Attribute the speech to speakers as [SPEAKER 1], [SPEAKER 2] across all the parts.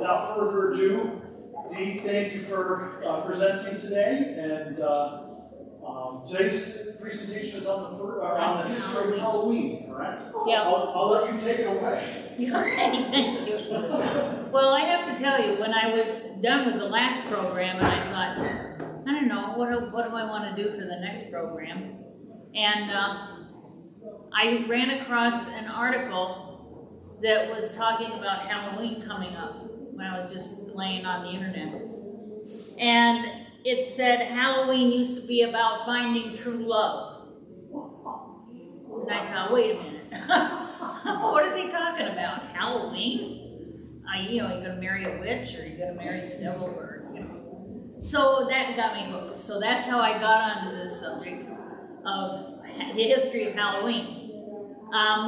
[SPEAKER 1] without further ado, Dee, thank you for presenting today. And today's presentation is on the history of Halloween, correct?
[SPEAKER 2] Yeah.
[SPEAKER 1] I'll let you take it away.
[SPEAKER 2] Okay, thank you. Well, I have to tell you, when I was done with the last program, and I thought, I don't know, what do I want to do for the next program? And I ran across an article that was talking about Halloween coming up when I was just playing on the internet. And it said Halloween used to be about finding true love. And I thought, wait a minute. What are they talking about? Halloween? You're going to marry a witch, or you're going to marry the devil, or, So that got me hooked. So that's how I got onto this subject of the history of Halloween,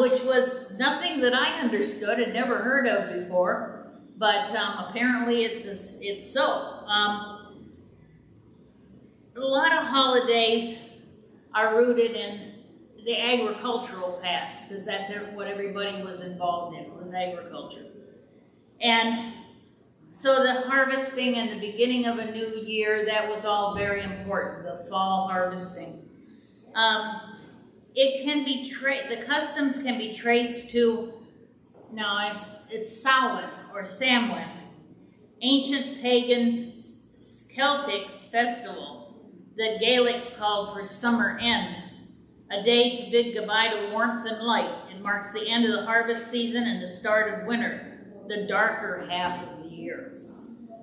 [SPEAKER 2] which was nothing that I understood and never heard of before, but apparently it's so. A lot of holidays are rooted in the agricultural past, because that's what everybody was involved in, was agriculture. And so the harvesting and the beginning of a new year, that was all very important, the fall harvesting. It can be the customs can be traced to, it's Samhain or Samhain, ancient pagan Celtic festival that Gaelics called for summer end, a day to bid goodbye to warmth and light. It marks the end of the harvest season and the start of winter, the darker half of the year.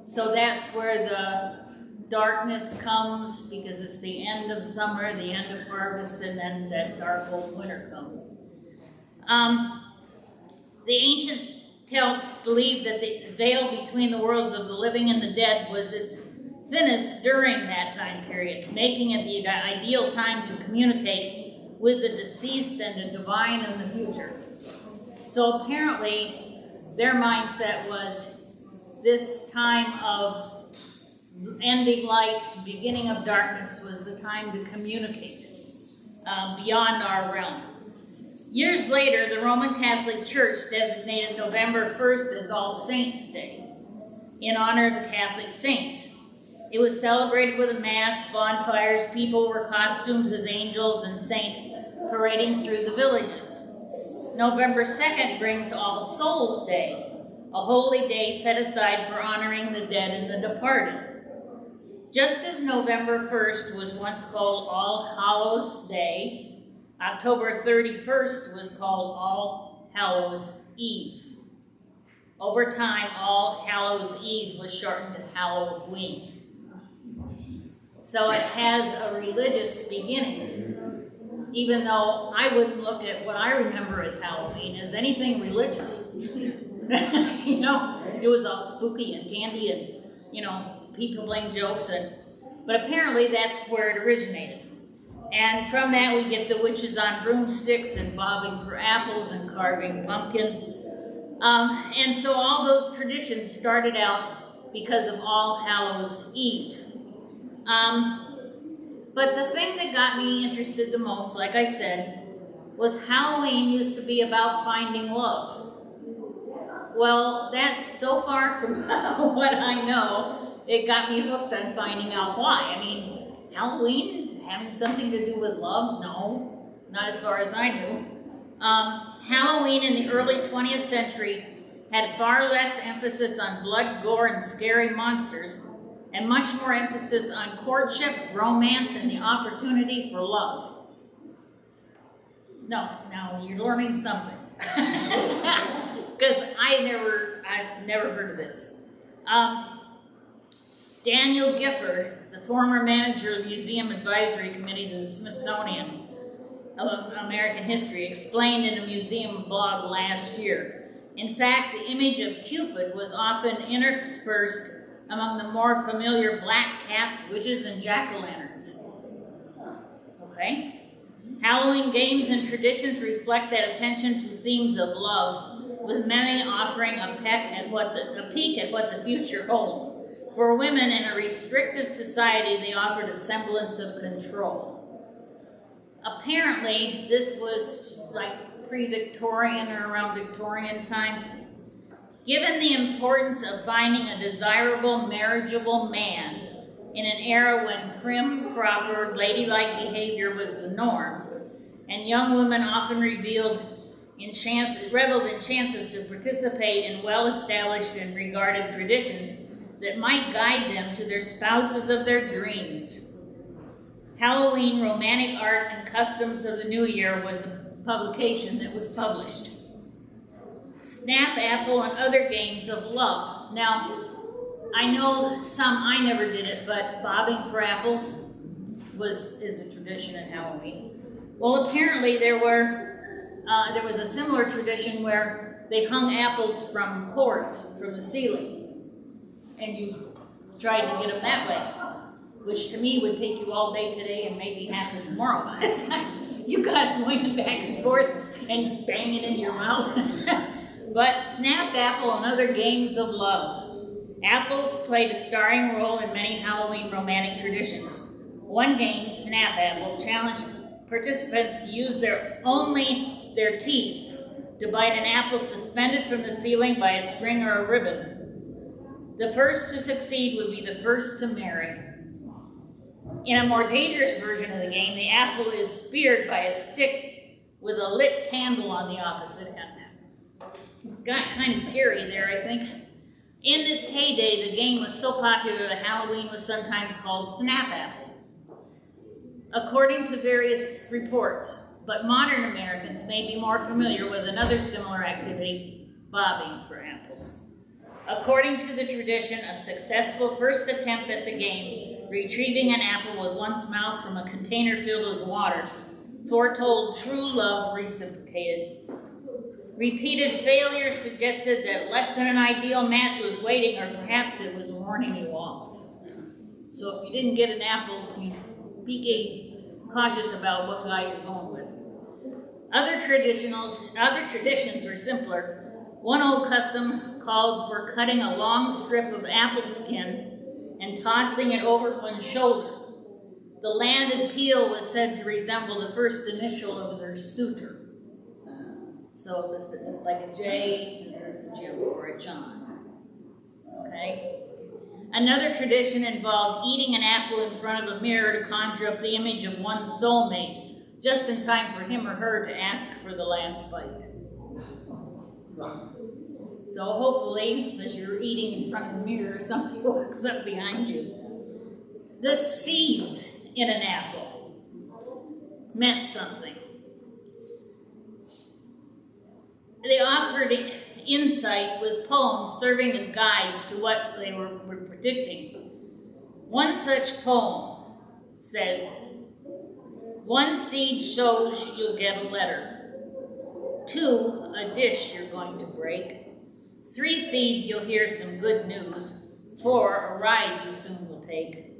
[SPEAKER 2] So that's where the darkness comes, because it's the end of summer, the end of harvest, and then that dark old winter comes. The ancient Celts believed that the veil between the worlds of the living and the dead was its thinnest during that time period, making it the ideal time to communicate with the deceased and the divine in the future. So apparently, their mindset was this time of ending light, beginning of darkness was the time to communicate beyond our realm. Years later, the Roman Catholic Church designated November 1st as All Saints' Day in honor of the Catholic saints. It was celebrated with a mass, bonfires, people wore costumes as angels and saints parading through the villages. November 2nd brings All Souls' Day, a holy day set aside for honoring the dead and the departed. Just as November 1st was once called All Hallows' Day, October 31st was called All Hallows' Eve. Over time, All Hallows' Eve was shortened to Halloween. So it has a religious beginning, even though I wouldn't look at what I remember as Halloween as anything religious. It was all spooky and candy and, people playing jokes. But apparently that's where it originated. And from that we get the witches on broomsticks and bobbing for apples and carving pumpkins. And so all those traditions started out because of All Hallows' Eve. But the thing that got me interested the most, like I said, was Halloween used to be about finding love. Well, that's so far from what I know, it got me hooked on finding out why. Halloween having something to do with love? No, not as far as I knew. Halloween in the early 20th century had far less emphasis on blood, gore, and scary monsters, and much more emphasis on courtship, romance, and the opportunity for love. No, now you're learning something. Because I've never heard of this. Daniel Gifford, the former manager of Museum Advisory Committees of the Smithsonian of American History, explained in a museum blog last year. In fact, the image of Cupid was often interspersed among the more familiar black cats, witches, and jack-o'-lanterns. Okay? Halloween games and traditions reflect that attention to themes of love, with many offering a peek at what the future holds. For women in a restrictive society, they offered a semblance of control. Apparently, this was like pre-Victorian or around Victorian times. Given the importance of finding a desirable, marriageable man in an era when prim, proper, ladylike behavior was the norm, and young women often reveled in chances to participate in well-established and regarded traditions that might guide them to their spouses of their dreams. Halloween, Romantic Art and Customs of the New Year was a publication that was published. Snap Apple and Other Games of Love. Now, I know I never did it, but bobbing for apples is a tradition at Halloween. Well, apparently there was a similar tradition where they hung apples from cords from the ceiling, and you tried to get them that way, which to me would take you all day today and maybe half of tomorrow by the time you got going back and forth and bang it in your mouth. But Snap Apple and Other Games of Love. Apples played a starring role in many Halloween romantic traditions. One game, Snap Apple, challenged participants to use their teeth to bite an apple suspended from the ceiling by a string or a ribbon. The first to succeed would be the first to marry. In a more dangerous version of the game, the apple is speared by a stick with a lit candle on the opposite end. Got kind of scary there, I think. In its heyday, the game was so popular that Halloween was sometimes called Snap Apple, according to various reports. But modern Americans may be more familiar with another similar activity, bobbing for apples. According to the tradition, a successful first attempt at the game, retrieving an apple with one's mouth from a container filled with water, foretold true love reciprocated. Repeated failure suggested that less than an ideal match was waiting, or perhaps it was warning you off. So if you didn't get an apple, be cautious about what guy you're going with. Other traditions were simpler. One old custom called for cutting a long strip of apple skin and tossing it over one's shoulder. The landed peel was said to resemble the first initial of their suitor. So like a J, there's a Jim or a John. Okay? Another tradition involved eating an apple in front of a mirror to conjure up the image of one's soulmate, just in time for him or her to ask for the last bite. So hopefully, as you're eating in front of the mirror, somebody walks up behind you. The seeds in an apple meant something. They offered insight with poems serving as guides to what they were predicting. One such poem says, "One seed shows you'll get a letter. 2, a dish you're going to break. 3 seeds, you'll hear some good news. 4, a ride you soon will take.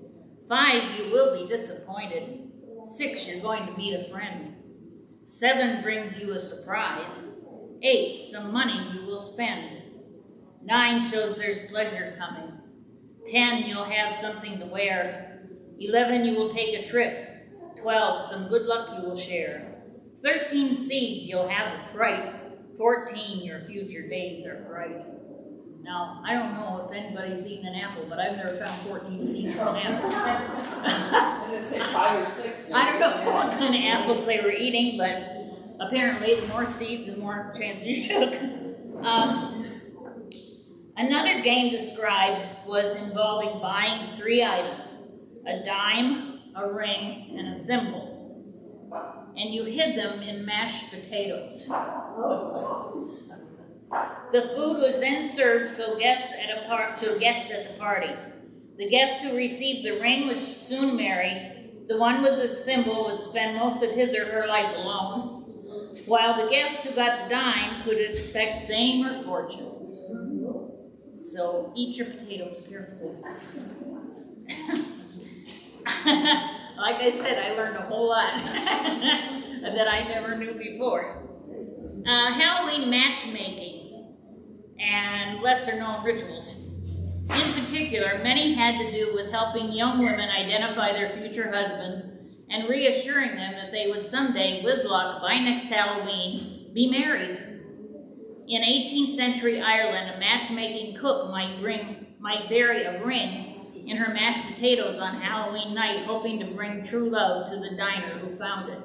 [SPEAKER 2] 5, you will be disappointed. 6, you're going to meet a friend. 7 brings you a surprise. 8, some money you will spend. 9 shows there's pleasure coming. 10, you'll have something to wear. 11, you will take a trip. 12, some good luck you will share. 13 seeds, you'll have a fright. 14, your future days are bright." Now, I don't know if anybody's eaten an apple, but I've never found 14 seeds on an apple.
[SPEAKER 3] I just say 5 or 6.
[SPEAKER 2] I don't know what kind of apples they were eating, but apparently, the more seeds, the more chance you took. Another game described was involving buying 3 items: a dime, a ring, and a thimble. And you hid them in mashed potatoes. The food was then served to guests at the party. The guest who received the ring would soon marry. The one with the thimble would spend most of his or her life alone, while the guest who got the dime could expect fame or fortune. So eat your potatoes carefully. Like I said, I learned a whole lot that I never knew before. Halloween matchmaking and lesser-known rituals. In particular, many had to do with helping young women identify their future husbands and reassuring them that they would someday, with luck, by next Halloween, be married. In 18th century Ireland, a matchmaking cook might bury a ring in her mashed potatoes on Halloween night, hoping to bring true love to the diner who found it.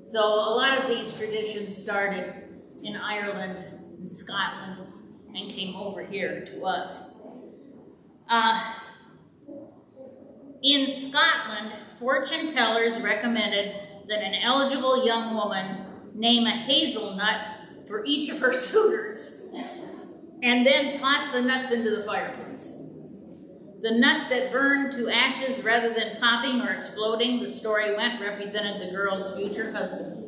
[SPEAKER 2] So a lot of these traditions started in Ireland and Scotland and came over here to us. In Scotland, fortune tellers recommended that an eligible young woman name a hazelnut for each of her suitors and then toss the nuts into the fireplace. The nut that burned to ashes rather than popping or exploding, the story went, represented the girl's future husband.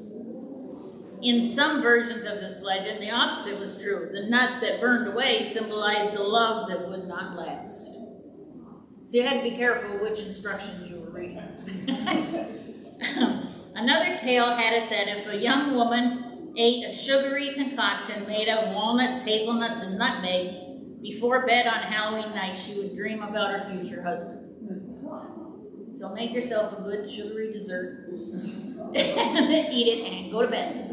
[SPEAKER 2] In some versions of this legend, the opposite was true. The nut that burned away symbolized a love that would not last. So you had to be careful which instructions you were reading. Another tale had it that if a young woman ate a sugary concoction made of walnuts, hazelnuts, and nutmeg before bed on Halloween night, she would dream about her future husband. So make yourself a good sugary dessert and eat it and go to bed.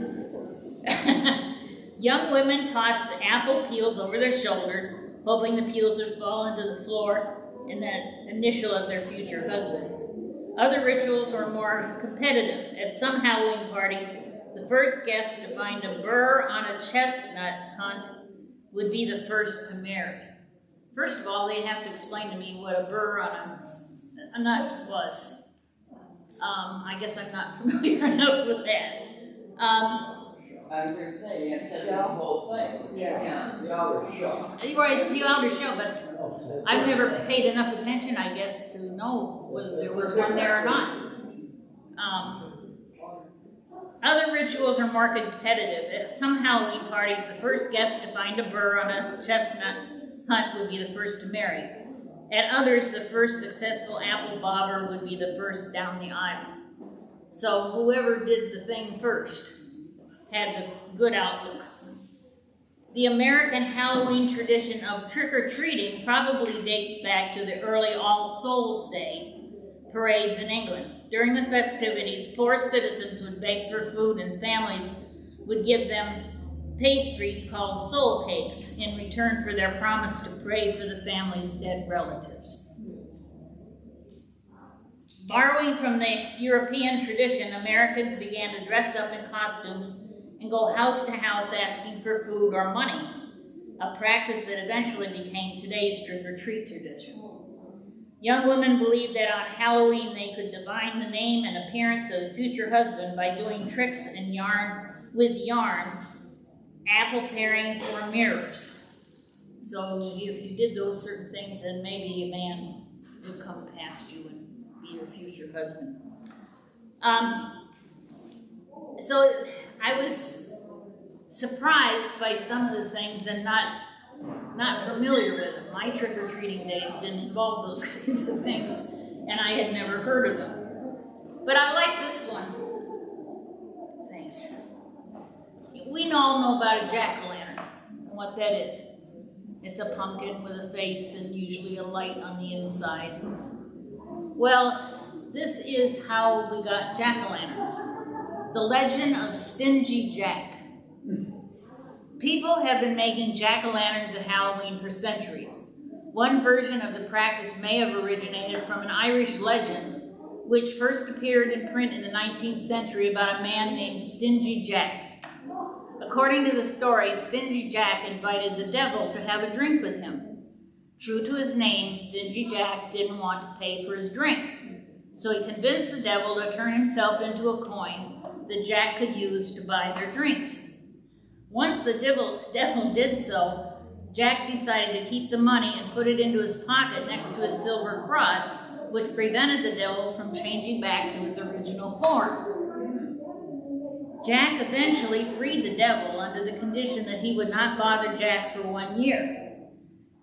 [SPEAKER 2] Young women tossed the apple peels over their shoulders, hoping the peels would fall into the floor and the initial of their future husband. Other rituals were more competitive. At some Halloween parties, the first guest to find a burr on a chestnut hunt would be the first to marry. First of all, they'd have to explain to me what a burr on a nut was. I guess I'm not familiar enough with that.
[SPEAKER 3] I was going to say, you have to the whole thing. Yeah.
[SPEAKER 4] The outer shell.
[SPEAKER 2] Right, it's the outer shell, but I've never paid enough attention, I guess, to know whether there was one there or not. Other rituals are more competitive. At some Halloween parties, the first guest to find a burr on a chestnut hunt would be the first to marry. At others, the first successful apple bobber would be the first down the aisle. So whoever did the thing first had the good outlook. The American Halloween tradition of trick-or-treating probably dates back to the early All Souls Day parades in England. During the festivities, poor citizens would beg for food and families would give them pastries called soul cakes in return for their promise to pray for the family's dead relatives. Borrowing from the European tradition, Americans began to dress up in costumes and go house to house asking for food or money, a practice that eventually became today's trick-or-treat tradition. Young women believed that on Halloween they could divine the name and appearance of a future husband by doing tricks and with yarn, apple parings, or mirrors. So if you did those certain things, then maybe a man would come past you and be your future husband. So I was surprised by some of the things and not familiar with them. My trick-or-treating days didn't involve those kinds of things, and I had never heard of them. But I like this one. Thanks. We all know about a jack-o'-lantern and what that is. It's a pumpkin with a face and usually a light on the inside. Well, this is how we got jack-o'-lanterns. The legend of Stingy Jack. People have been making jack-o'-lanterns at Halloween for centuries. One version of the practice may have originated from an Irish legend, which first appeared in print in the 19th century about a man named Stingy Jack. According to the story, Stingy Jack invited the devil to have a drink with him. True to his name, Stingy Jack didn't want to pay for his drink, so he convinced the devil to turn himself into a coin that Jack could use to buy their drinks. Once the devil did so, Jack decided to keep the money and put it into his pocket next to his silver cross, which prevented the devil from changing back to his original form. Jack eventually freed the devil under the condition that he would not bother Jack for 1 year,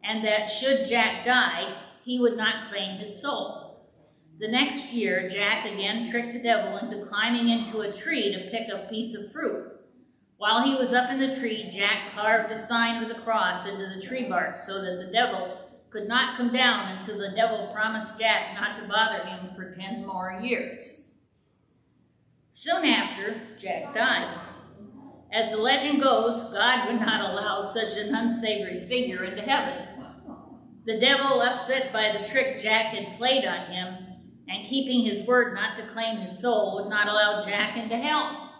[SPEAKER 2] and that should Jack die, he would not claim his soul. The next year, Jack again tricked the devil into climbing into a tree to pick a piece of fruit. While he was up in the tree, Jack carved a sign with a cross into the tree bark so that the devil could not come down until the devil promised Jack not to bother him for 10 more years. Soon after, Jack died. As the legend goes, God would not allow such an unsavory figure into heaven. The devil, upset by the trick Jack had played on him, and keeping his word not to claim his soul, would not allow Jack into hell.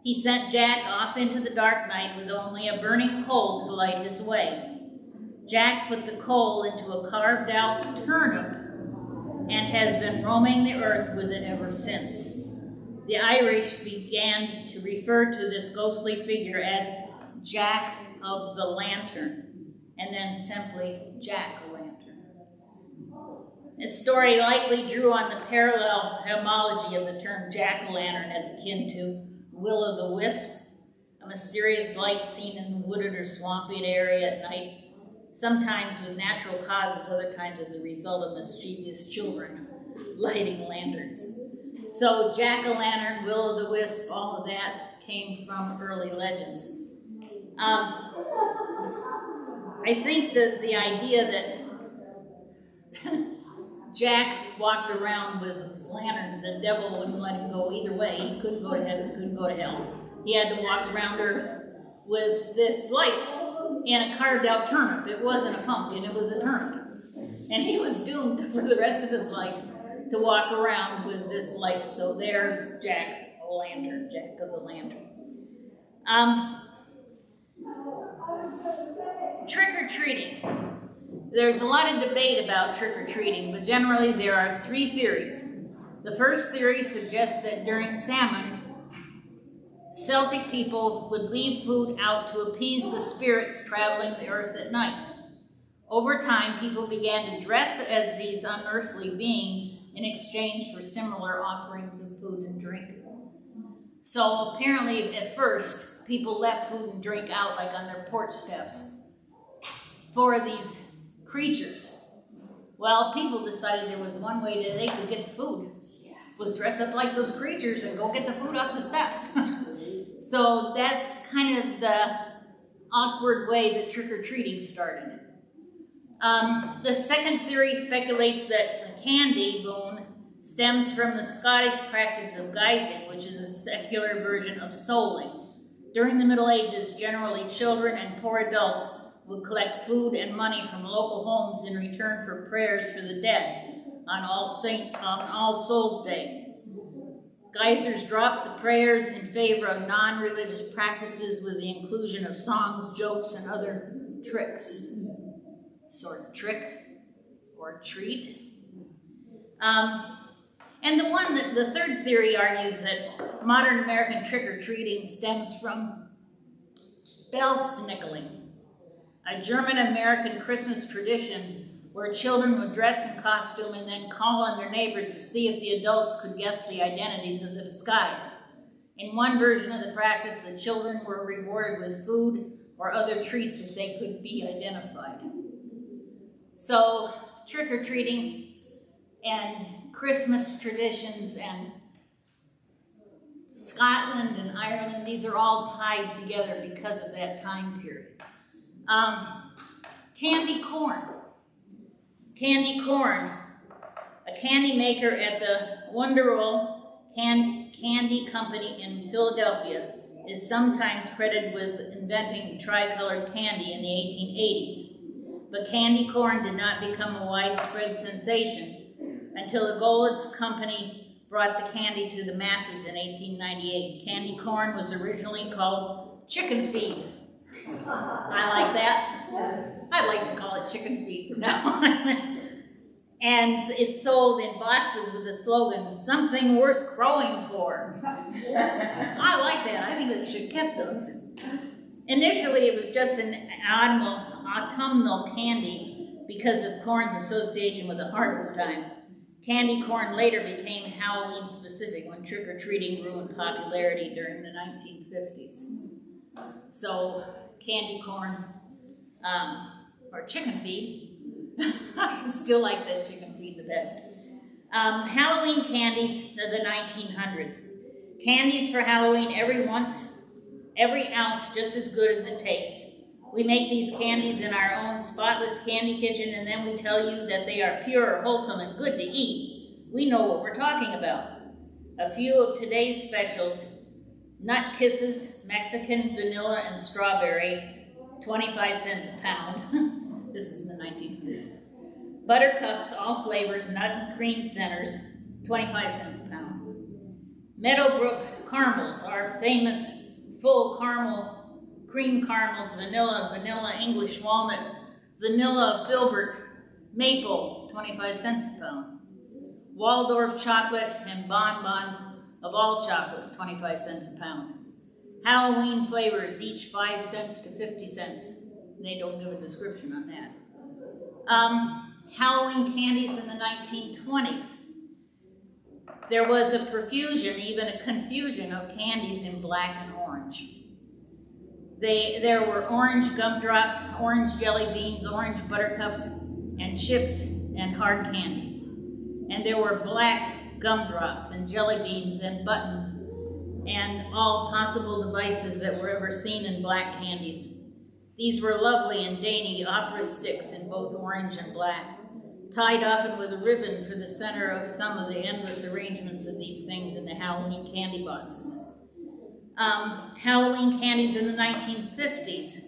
[SPEAKER 2] He sent Jack off into the dark night with only a burning coal to light his way. Jack put the coal into a carved-out turnip and has been roaming the earth with it ever since. The Irish began to refer to this ghostly figure as Jack of the Lantern, and then simply Jack-o'-lantern. This story likely drew on the parallel etymology of the term jack-o'-lantern as akin to will-o'-the-wisp, a mysterious light seen in the wooded or swampy area at night, sometimes with natural causes, other times as a result of mischievous children lighting lanterns. So jack-o'-lantern, will-o'-the-wisp, all of that came from early legends. I think that the idea that Jack walked around with his lantern, the devil wouldn't let him go either way. He couldn't go to heaven, couldn't go to hell. He had to walk around earth with this light and a carved out turnip. It wasn't a pumpkin, it was a turnip. And he was doomed for the rest of his life to walk around with this light. So there's Jack-o'-lantern, Jack of the Lantern. Trick-or-treating. There's a lot of debate about trick-or-treating, but generally there are three theories. The first theory suggests that during Samhain, Celtic people would leave food out to appease the spirits traveling the earth at night. Over time, people began to dress as these unearthly beings in exchange for similar offerings of food and drink. So apparently, at first, people left food and drink out, like on their porch steps, for these creatures. Well, people decided there was one way that they could get the food, was dress up like those creatures and go get the food off the steps. So that's kind of the awkward way that trick-or-treating started. The second theory speculates that the candy boon stems from the Scottish practice of guising, which is a secular version of souling. During the Middle Ages, generally children and poor adults would collect food and money from local homes in return for prayers for the dead on All Souls Day. Geisers dropped the prayers in favor of non-religious practices with the inclusion of songs, jokes, and other tricks. Sort of trick or treat. And the third theory argues that modern American trick-or-treating stems from bell-snickling, a German-American Christmas tradition where children would dress in costume and then call on their neighbors to see if the adults could guess the identities of the disguise. In one version of the practice, the children were rewarded with food or other treats if they could be identified. So, trick-or-treating and Christmas traditions and Scotland and Ireland, these are all tied together because of that time period. Candy corn. Candy corn. A candy maker at the Wonderwall Candy Company in Philadelphia is sometimes credited with inventing tricolored candy in the 1880s. But candy corn did not become a widespread sensation until the Gold's Company brought the candy to the masses in 1898. Candy corn was originally called chicken feed. I like that. I'd like to call it chicken feed from now on. And it's sold in boxes with the slogan, "Something worth crowing for." I like that. I think they should get those. Initially, it was just an autumnal candy because of corn's association with the harvest time. Candy corn later became Halloween specific when trick-or-treating grew in popularity during the 1950s. So candy corn, or chicken feed, I still like that chicken feed the best. Halloween candies of the 1900s. Candies for Halloween every ounce just as good as it tastes. We make these candies in our own spotless candy kitchen, and then we tell you that they are pure, wholesome, and good to eat. We know what we're talking about. A few of today's specials Nut Kisses, Mexican, vanilla, and strawberry, 25 cents a pound. This is in the 1900s. Buttercups, all flavors, nut and cream centers, 25 cents a pound. Meadowbrook caramels, our famous full caramel, cream caramels, vanilla English walnut, vanilla filbert, maple, 25 cents a pound. Waldorf chocolate and bonbons of all chocolates, 25 cents a pound. Halloween flavors, each 5 cents to 50 cents. They don't give a description on that. Halloween candies in the 1920s. There was a profusion, even a confusion of candies in black and orange. There were orange gumdrops, orange jelly beans, orange buttercups, and chips and hard candies. And there were black gumdrops and jelly beans and buttons and all possible devices that were ever seen in black candies. These were lovely and dainty opera sticks in both orange and black, tied often with a ribbon for the center of some of the endless arrangements of these things in the Halloween candy boxes. Halloween candies in the 1950s.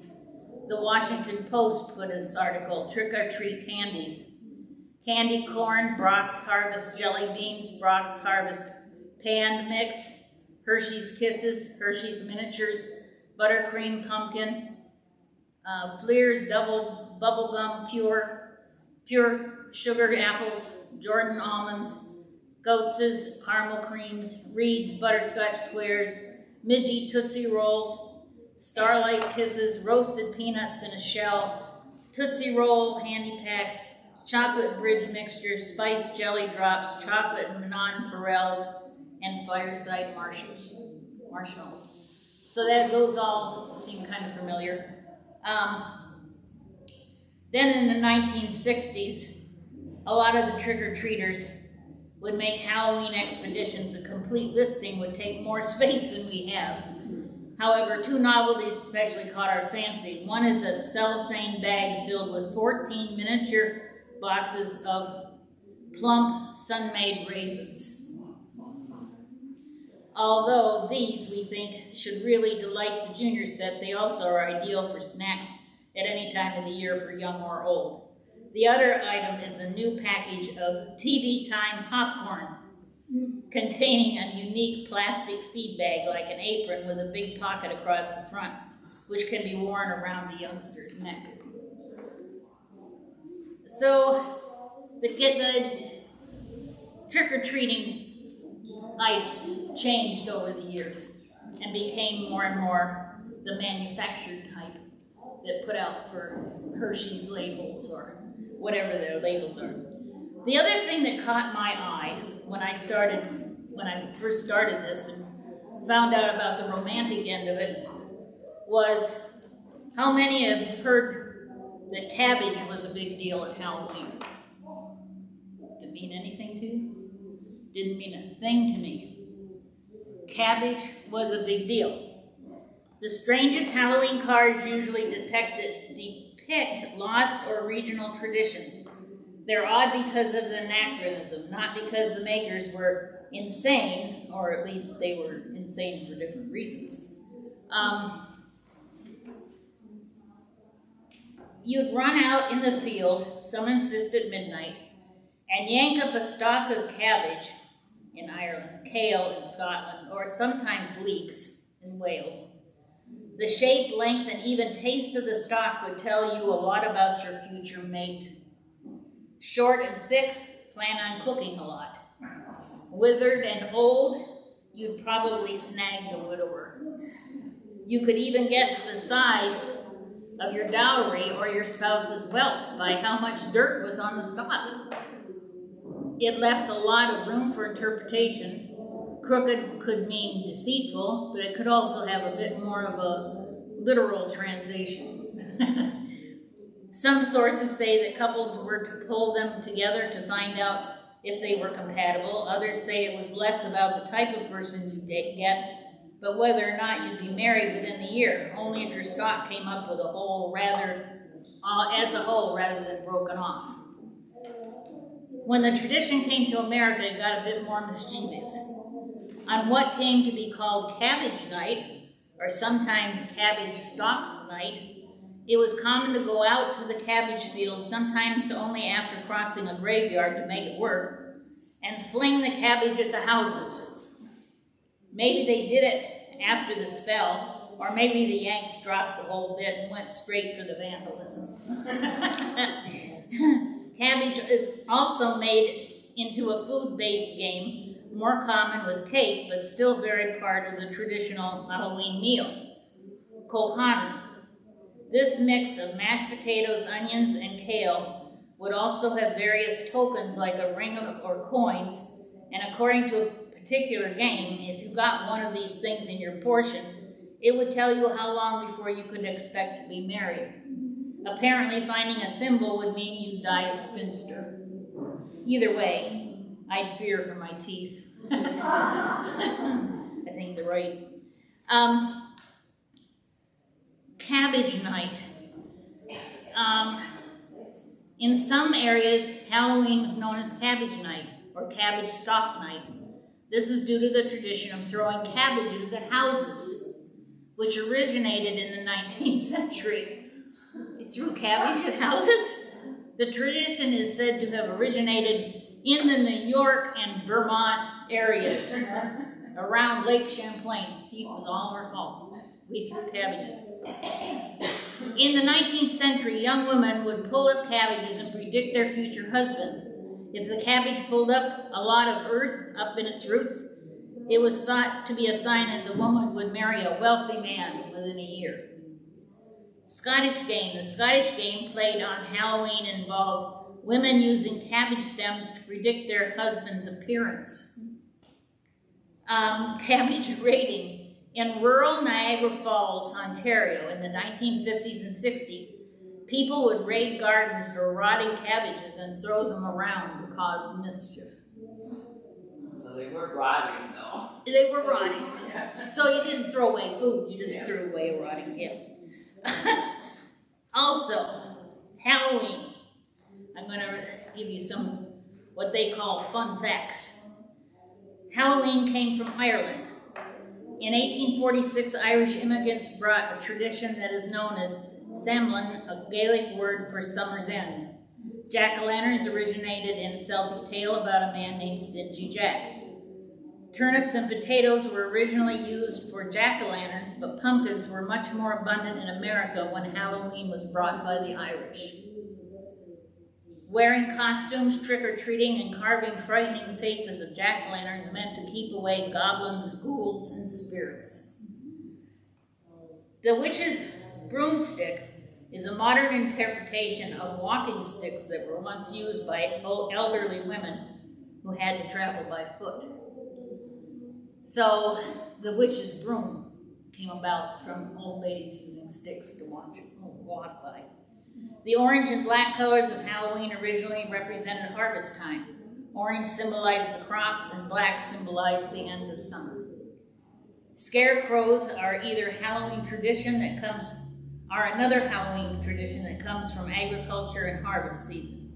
[SPEAKER 2] The Washington Post put in this article, Trick or Treat Candies. Candy corn, Brock's Harvest jelly beans, Brock's Harvest panned mix, Hershey's Kisses, Hershey's Miniatures, buttercream pumpkin, Fleer's double bubblegum pure sugar apples, Jordan almonds, Goats's caramel creams, Reed's butterscotch squares, Midgey Tootsie Rolls, Starlight Kisses, roasted peanuts in a shell, Tootsie Roll handy pack, chocolate bridge mixtures, spiced jelly drops, chocolate nonpareils, and fireside marshmallows. So those all seem kind of familiar. Then in the 1960s, a lot of the trick-or-treaters would make Halloween expeditions. A complete listing would take more space than we have. However, two novelties especially caught our fancy. One is a cellophane bag filled with 14 miniature boxes of plump, sun-made raisins. Although these, we think, should really delight the junior set, they also are ideal for snacks at any time of the year for young or old. The other item is a new package of TV Time popcorn containing a unique plastic feed bag like an apron with a big pocket across the front, which can be worn around the youngster's neck. So the trick-or-treating items changed over the years and became more and more the manufactured type that put out for Hershey's labels or whatever their labels are. The other thing that caught my eye when I first started this and found out about the romantic end of it was how many of you heard that cabbage was a big deal at Halloween? Did it mean anything to you? Didn't mean a thing to me. Cabbage was a big deal. The strangest Halloween cards usually depict lost or regional traditions. They're odd because of the anachronism, not because the makers were insane, or at least they were insane for different reasons. You'd run out in the field, some insist at midnight, and yank up a stalk of cabbage in Ireland, kale in Scotland, or sometimes leeks in Wales. The shape, length, and even taste of the stalk would tell you a lot about your future mate. Short and thick, plan on cooking a lot. Withered and old, you'd probably snag the widower. You could even guess the size of your dowry or your spouse's wealth by how much dirt was on the stalk. It left a lot of room for interpretation. Crooked could mean deceitful, but it could also have a bit more of a literal translation. Some sources say that couples were to pull them together to find out if they were compatible. Others say it was less about the type of person you'd get, but whether or not you'd be married within the year, only if your stock came up with as a whole rather than broken off. When the tradition came to America, it got a bit more mischievous. On what came to be called Cabbage Night, or sometimes Cabbage Stalk Night, it was common to go out to the cabbage fields, sometimes only after crossing a graveyard to make it work, and fling the cabbage at the houses. Maybe they did it after the spell, or maybe the Yanks dropped the whole bit and went straight for the vandalism. Cabbage is also made into a food-based game, more common with cake, but still very part of the traditional Halloween meal, kolchana. This mix of mashed potatoes, onions, and kale would also have various tokens like a ring or coins, and according to a particular game, if you got one of these things in your portion, it would tell you how long before you could expect to be married. Apparently, finding a thimble would mean you'd die a spinster. Either way, I'd fear for my teeth. I think they're right. Cabbage Night. In some areas, Halloween is known as Cabbage Night or Cabbage Stalk Night. This is due to the tradition of throwing cabbages at houses, which originated in the 19th century. You threw cabbage at houses? The tradition is said to have originated in the New York and Vermont areas around Lake Champlain. See, it was all our fault. We threw cabbages. In the 19th century, young women would pull up cabbages and predict their future husbands. If the cabbage pulled up a lot of earth up in its roots, it was thought to be a sign that the woman would marry a wealthy man within a year. Scottish game. The Scottish game played on Halloween involved women using cabbage stems to predict their husband's appearance. Cabbage raiding. In rural Niagara Falls, Ontario, in the 1950s and 60s, people would raid gardens for rotting cabbages and throw them around to cause mischief.
[SPEAKER 3] So they were rotting, though.
[SPEAKER 2] They were rotting. So you didn't throw away food, you just threw away a rotting kid. Also, Halloween. I'm going to give you some what they call fun facts. Halloween came from Ireland. In 1846, Irish immigrants brought a tradition that is known as Samhain, a Gaelic word for summer's end. Jack-o'-lanterns originated in a Celtic tale about a man named Stingy Jack. Turnips and potatoes were originally used for jack-o'-lanterns, but pumpkins were much more abundant in America when Halloween was brought by the Irish. Wearing costumes, trick-or-treating, and carving frightening faces of jack-o'-lanterns meant to keep away goblins, ghouls, and spirits. The witch's broomstick is a modern interpretation of walking sticks that were once used by elderly women who had to travel by foot. So the witch's broom came about from old ladies using sticks to walk by. The orange and black colors of Halloween originally represented harvest time. Orange symbolized the crops and black symbolized the end of summer. Scarecrows are either another Halloween tradition that comes from agriculture and harvest season.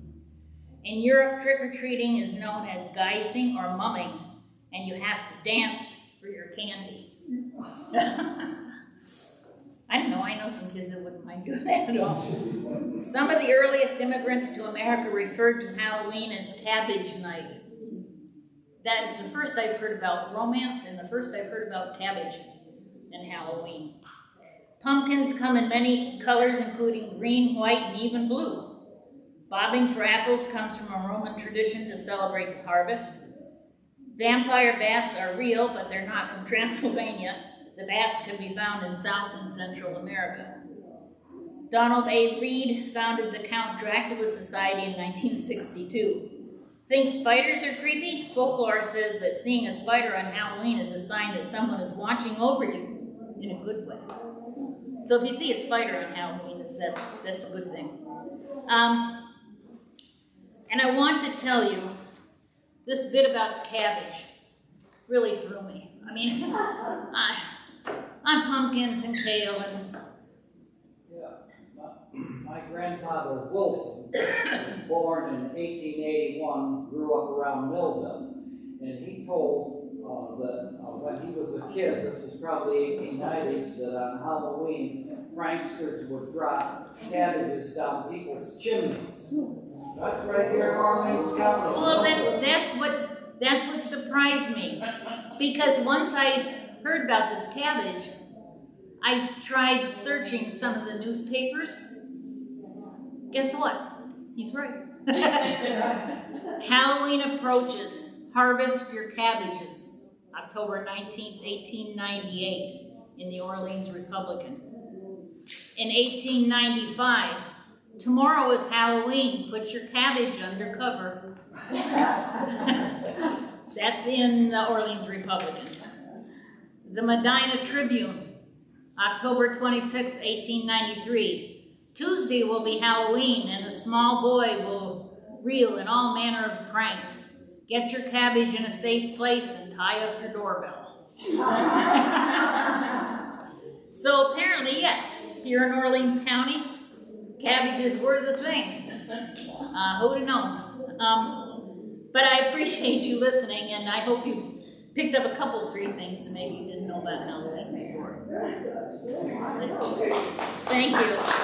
[SPEAKER 2] In Europe, trick-or-treating is known as guising or mumming, and you have to dance for your candy. I don't know, I know some kids that wouldn't mind doing that at all. Some of the earliest immigrants to America referred to Halloween as Cabbage Night. That is the first I've heard about romance and the first I've heard about cabbage and Halloween. Pumpkins come in many colors, including green, white, and even blue. Bobbing for apples comes from a Roman tradition to celebrate the harvest. Vampire bats are real, but they're not from Transylvania. The bats can be found in South and Central America. Donald A. Reed founded the Count Dracula Society in 1962. Think spiders are creepy? Folklore says that seeing a spider on Halloween is a sign that someone is watching over you in a good way. So if you see a spider on Halloween, that's a good thing. And I want to tell you, this bit about cabbage really threw me. I mean, on pumpkins and kale and...
[SPEAKER 4] My grandfather Wilson, born in 1881, grew up around Millville, and he told when he was a kid, this is probably 1890s, that on Halloween, pranksters would drop cabbages down people's chimneys. That's right here in Orleans County.
[SPEAKER 2] Well, that's what surprised me. Because once I heard about this cabbage, I tried searching some of the newspapers. Guess what? He's right. Halloween approaches. Harvest your cabbages. October 19th, 1898 in the Orleans Republican. In 1895, tomorrow is Halloween. Put your cabbage under cover. That's in the Orleans Republican. The Medina Tribune, October 26, 1893. Tuesday will be Halloween, and a small boy will reel in all manner of pranks. Get your cabbage in a safe place and tie up your doorbell. So apparently, yes, here in Orleans County, cabbages were the thing. Who'd have known? But I appreciate you listening, and I hope you picked up a couple of free things that maybe you didn't know about Halloween before. Thank you.